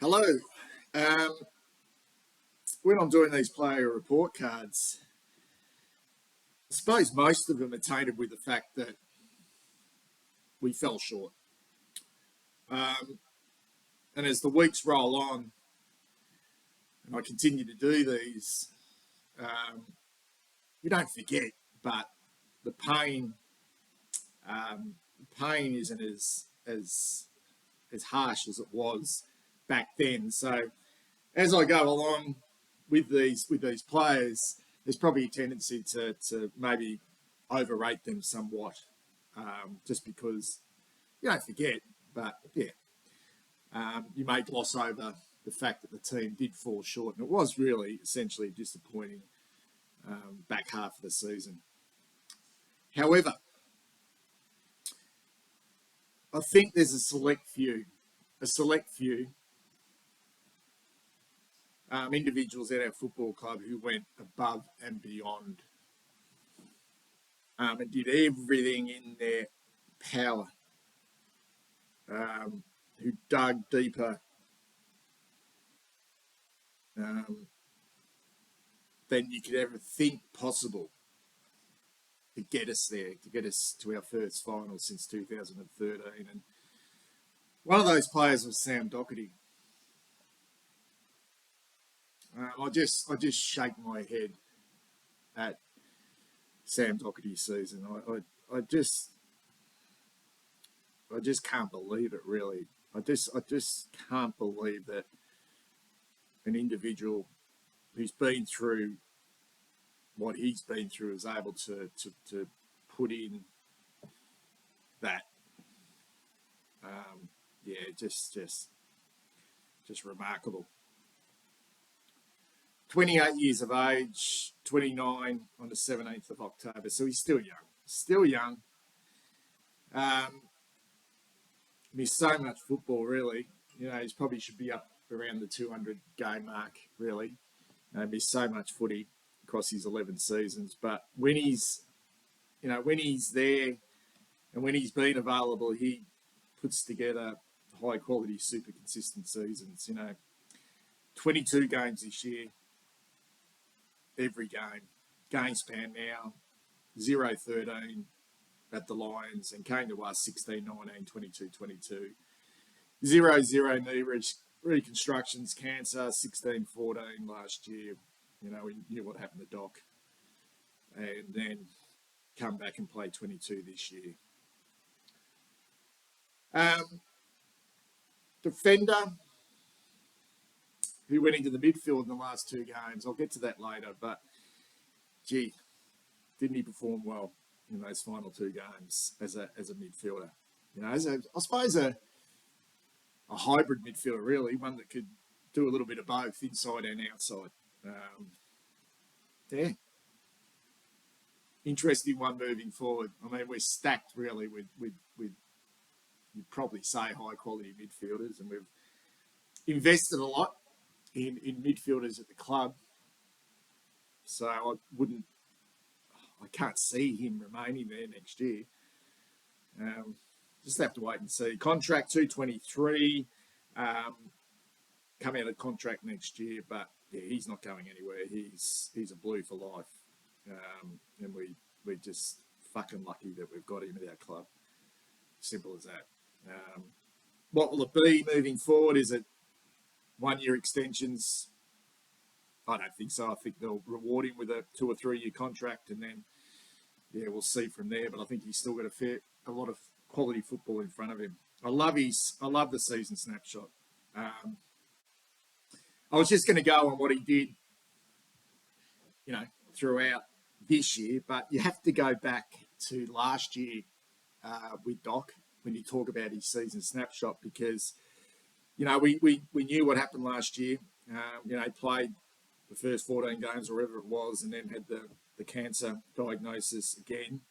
Hello. Um, when I'm doing these player report cards, I suppose most of them are tainted with the fact that we fell short. And as the weeks roll on, and I continue to do these, you don't forget, but the pain isn't as harsh as it was back then. So as I go along with these players, there's probably a tendency to maybe overrate them somewhat, just because you don't forget. But yeah, you may gloss over the fact that the team did fall short, and it was really essentially a disappointing back half of the season. However, I think there's a select few individuals at our football club who went above and beyond, and did everything in their power, who dug deeper than you could ever think possible to get us there, to get us to our first final since 2013. And one of those players was Sam Docherty. I just shake my head at Sam Docherty's season. I just can't believe it. Really, I just can't believe that an individual who's been through what he's been through is able to put in that. Just remarkable. 28 years of age, 29 on the 17th of October. So he's still young. Still young. Missed so much football, really. You know, he probably should be up around the 200 game mark, really. Missed so much footy across his 11 seasons. But when he's there and when he's been available, he puts together high quality, super consistent seasons. 22 games this year, every game span now, 0-13 at the Lions, and came to us 16-19, 22-22. 0-0 knee reconstructions, cancer, 16-14 last year. We knew what happened to Doc. And then come back and play 22 this year. Defender who went into the midfield in the last two games. I'll get to that later, but gee, didn't he perform well in those final two games as a midfielder? I suppose a hybrid midfielder, really, one that could do a little bit of both, inside and outside. Interesting one moving forward. I mean, we're stacked really with you'd probably say high quality midfielders, and we've invested a lot in midfielders at the club. So I can't see him remaining there next year. Just have to wait and see. Contract 223, come out of contract next year, but yeah, he's not going anywhere. He's a Blue for life, and we're just fucking lucky that we've got him at our club. Simple as that. What will it be moving forward? Is it 1 year extensions? I don't think so. I think they'll reward him with a 2 or 3 year contract, and then we'll see from there. But I think he's still got a lot of quality football in front of him. I love the season snapshot. I was just going to go on what he did, throughout this year, but you have to go back to last year with Doc when you talk about his season snapshot, because we knew what happened last year. He played the first 14 games or whatever it was, and then had the cancer diagnosis again,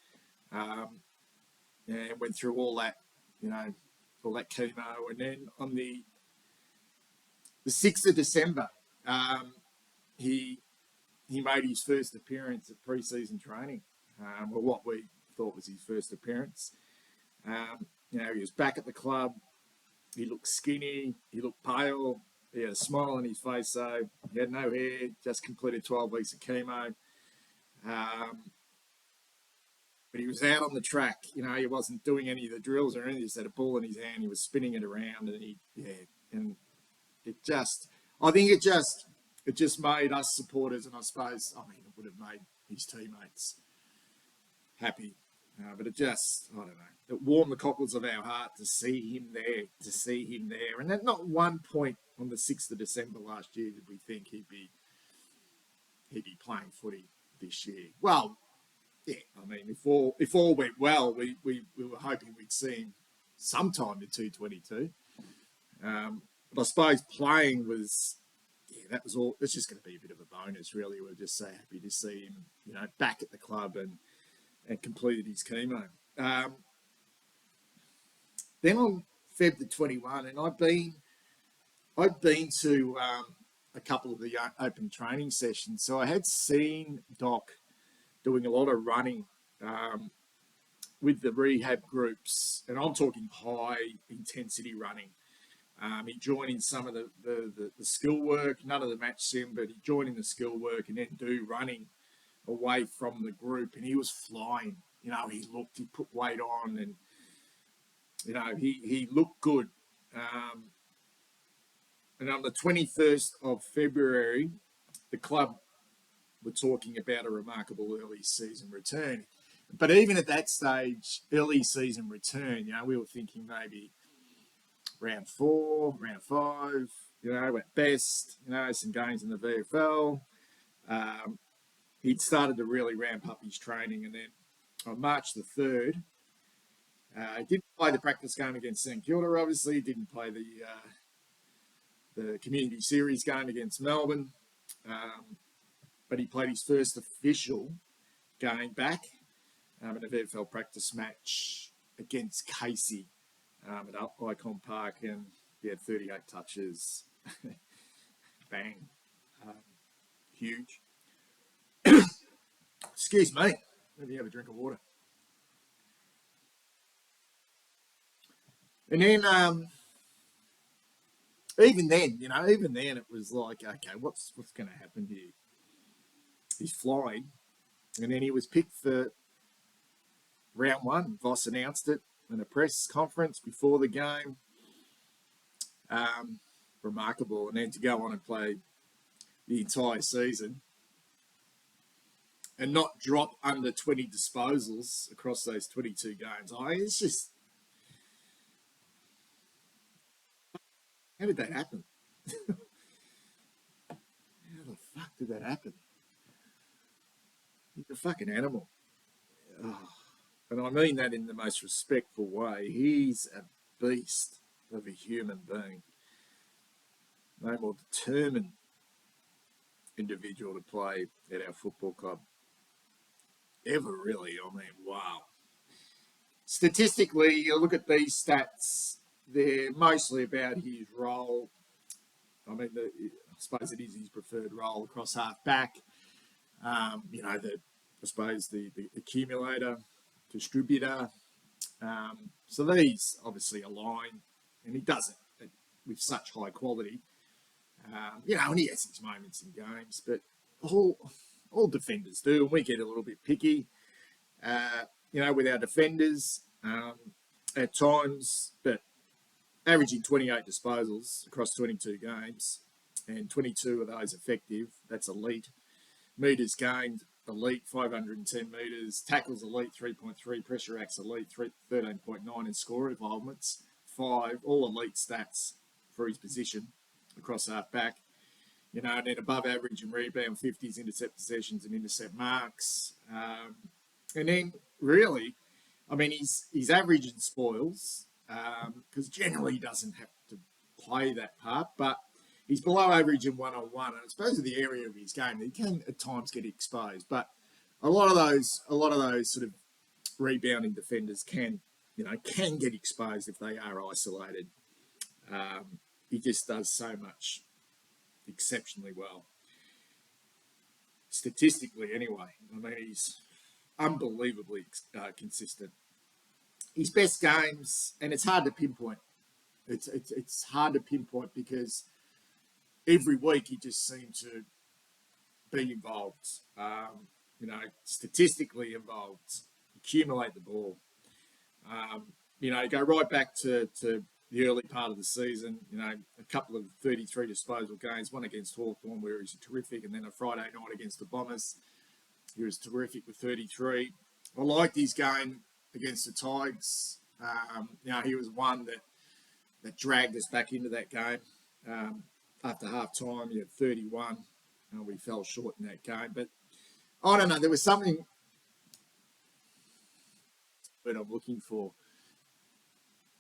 and went through all that, all that chemo. And then on the 6th of December, he made his first appearance at pre-season training, or what we thought was his first appearance. He was back at the club. He looked skinny. He looked pale. He had a smile on his face, though. He had no hair, just completed 12 weeks of chemo. But he was out on the track. He wasn't doing any of the drills or anything. He just had a ball in his hand. He was spinning it around, and I think it just made us supporters, and I suppose, it would have made his teammates happy. But I don't know. It warmed the cockles of our heart to see him there. And at not one point on the 6th of December last year did we think he'd be playing footy this year. Well, yeah, if all went well, we were hoping we'd see him sometime in 222. But I suppose playing was, that was all. It's just going to be a bit of a bonus, really. We're just so happy to see him, back at the club and completed his chemo. Then on Feb the 21, and I've been to a couple of the open training sessions, so I had seen Doc doing a lot of running with the rehab groups, and I'm talking high intensity running. He joined in some of the skill work, none of the match sim, but he joined in the skill work and then do running away from the group, and he was flying. He put weight on, and he looked good. And on the 21st of February, the club were talking about a remarkable early season return. But even at that stage, early season return, we were thinking maybe round 4, round 5, at best, some games in the VFL. He'd started to really ramp up his training, and then on March the 3rd, he didn't play the practice game against St Kilda, obviously. He didn't play the community series game against Melbourne. But he played his first official game back in a VFL practice match against Casey at Icon Park, and he had 38 touches. Bang. Huge. Excuse me. Let me have a drink of water. And then, even then, it was like, okay, what's going to happen here? He's flying, and then he was picked for round 1. Voss announced it in a press conference before the game. Remarkable. And then to go on and play the entire season and not drop under 20 disposals across those 22 games. It's just, how did that happen? How the fuck did that happen? He's a fucking animal. Oh, and I mean that in the most respectful way. He's a beast of a human being. No more determined individual to play at our football club ever, really. Wow. Statistically, you look at these stats, they're mostly about his role. I suppose it is his preferred role across half back. I suppose the accumulator, distributor. So these obviously align, and he does it with such high quality. And he has his moments in games, but all defenders do, and we get a little bit picky, with our defenders at times, but averaging 28 disposals across 22 games, and 22 of those effective, that's elite. Metres gained, elite, 510 metres. Tackles, elite, 3.3. Pressure acts, elite, 13.9. And score involvements, 5. All elite stats for his position across half back. And then above average in rebound, 50s, intercept possessions and intercept marks. And then really, he's average in spoils, because generally he doesn't have to play that part, but he's below average in one-on-one, and I suppose in the area of his game, he can at times get exposed. But a lot of those sort of rebounding defenders can get exposed if they are isolated. He just does so much exceptionally well, statistically anyway. He's unbelievably consistent. His best games, and it's hard to pinpoint. It's hard to pinpoint because every week he just seemed to be involved. Statistically involved, accumulate the ball. Go right back to the early part of the season. A couple of 33 disposal games, one against Hawthorn where he's terrific, and then a Friday night against the Bombers. He was terrific with 33. I liked his game against the Tigers. He was one that dragged us back into that game. After half time, he had 31. We fell short in that game. But I don't know, there was something that I'm looking for.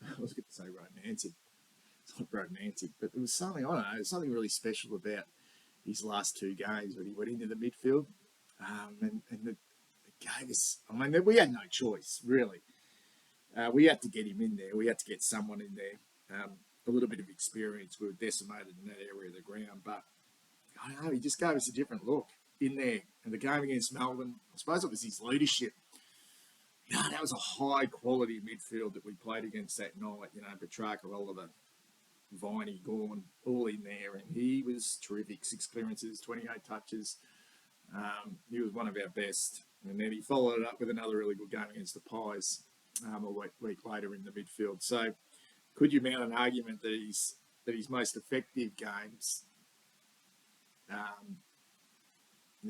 I was going to say romantic. It's not romantic, but there was something, I don't know, something really special about his last two games when he went into the midfield. And it gave us, we had no choice, really. We had to get him in there. We had to get someone in there. A little bit of experience. We were decimated in that area of the ground, but I don't know, he just gave us a different look in there. And the game against Melbourne, I suppose it was his leadership. That was a high quality midfield that we played against that night. Petrarca, Oliver, Viney, Gorn, all in there, and he was terrific. 6 clearances, 28 touches. He was one of our best. And then he followed it up with another really good game against the Pies a week later in the midfield. So could you mount an argument that his most effective games, and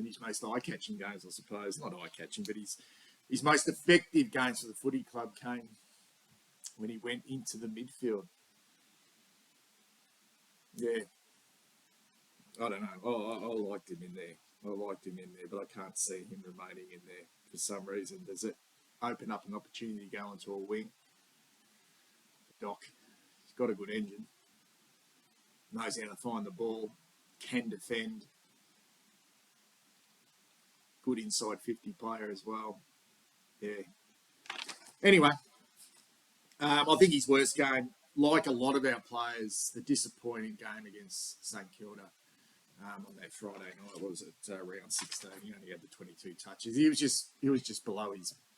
his most eye-catching games, I suppose, not eye-catching, but his most effective games for the footy club came when he went into the midfield? Yeah. I don't know. I liked him in there. But I can't see him remaining in there for some reason. Does it open up an opportunity to go into a wing? Doc, he's got a good engine. Knows how to find the ball. Can defend. Good inside 50 player as well. Yeah. Anyway, I think his worst game, like a lot of our players, the disappointing game against St Kilda on that Friday night, was it round 16? He only had the 22 touches. He was just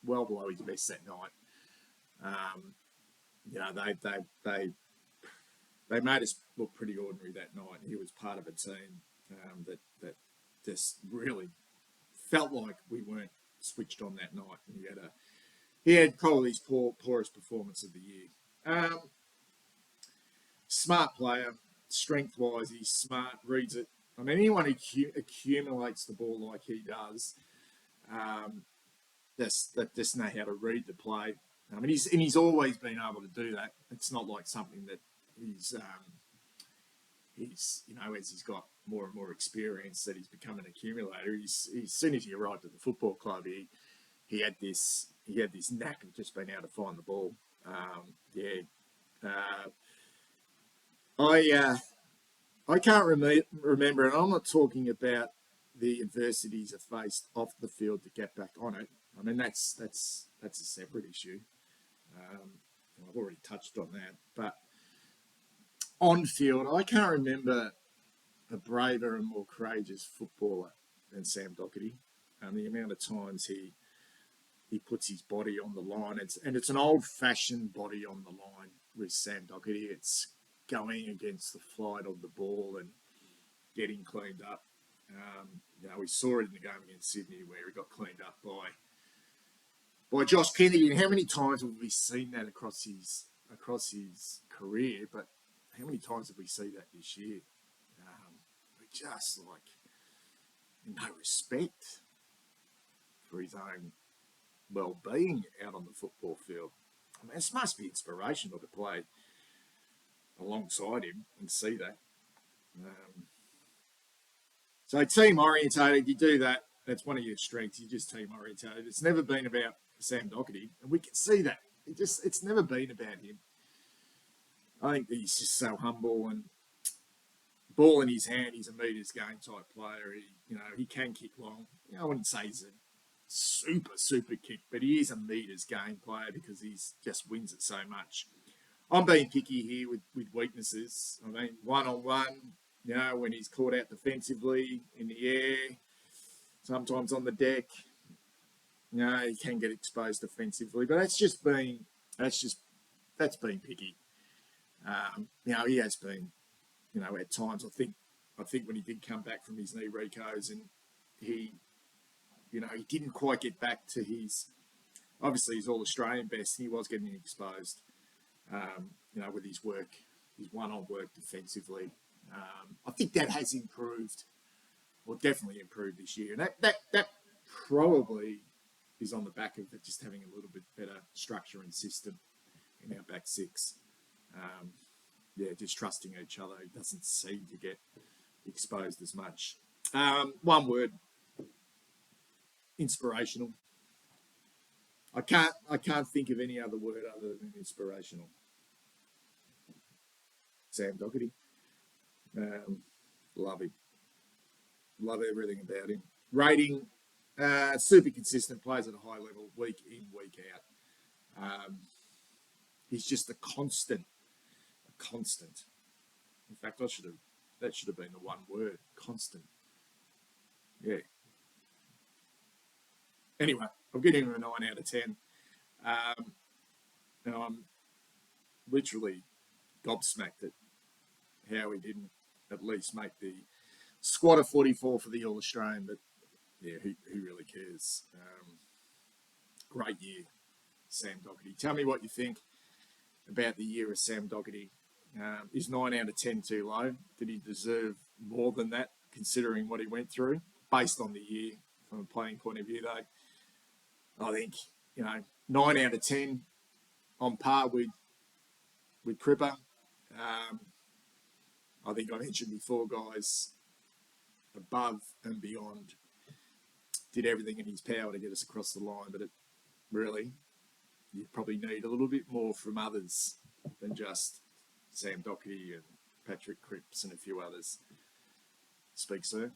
well below his best that night. They made us look pretty ordinary that night. He was part of a team that just really felt like we weren't switched on that night. And he had probably his poorest performance of the year. Smart player, strength-wise, he's smart, reads it. Anyone who accumulates the ball like he does, that just know how to read the play. He's always been able to do that. It's not like something that he's as he's got more and more experience that he's become an accumulator. As soon as he arrived at the football club, he had this knack of just being able to find the ball. I can't remember, and I'm not talking about the adversities I've faced off the field to get back on it. That's a separate issue. I've already touched on that, but on field, I can't remember a braver and more courageous footballer than Sam Docherty. The amount of times he puts his body on the line, it's an old-fashioned body on the line with Sam Docherty. It's going against the flight of the ball and getting cleaned up. We saw it in the game against Sydney where he got cleaned up by Josh Kennedy. And how many times have we seen that across his career? But how many times have we seen that this year? We just no respect for his own well-being out on the football field. This must be inspirational to play alongside him and see that. So team-orientated, you do that. That's one of your strengths. You're just team-orientated. It's never been about Sam Docherty, and we can see that. It's never been about him. I think that he's just so humble and ball in his hand. He's a meters game type player. He can kick long. I wouldn't say he's a super kick, but he is a meters game player because he just wins it so much. I'm being picky here with weaknesses. One-on-one, when he's caught out defensively in the air, sometimes on the deck, he can get exposed defensively. But that's been picky. He has been, at times, I think I think when he did come back from his knee recos and he, he didn't quite get back to obviously his All-Australian best, and he was getting exposed, with his work, his one-on work defensively. I think that has improved, or definitely improved this year. And that probably is on the back of it just having a little bit better structure and system in our back six. Just trusting each other. He doesn't seem to get exposed as much. One word: inspirational. I can't think of any other word other than inspirational. Sam Docherty. Love him. Love everything about him. Rating, super consistent, plays at a high level, week in, week out. He's just a constant. In fact, that should have been the one word: constant. Yeah. Anyway, I'll give him a 9 out of 10. Now I'm literally gobsmacked at how he didn't at least make the squad of 44 for the All-Australian, but yeah, who really cares? Great year, Sam Docherty. Tell me what you think about the year of Sam Docherty. Is 9 out of 10 too low? Did he deserve more than that, considering what he went through, based on the year? From a playing point of view, though, I think 9 out of 10 on par with Cripper. I think I mentioned before, guys, above and beyond, did everything in his power to get us across the line, but you probably need a little bit more from others than just Sam Docherty and Patrick Cripps and a few others. Speak soon.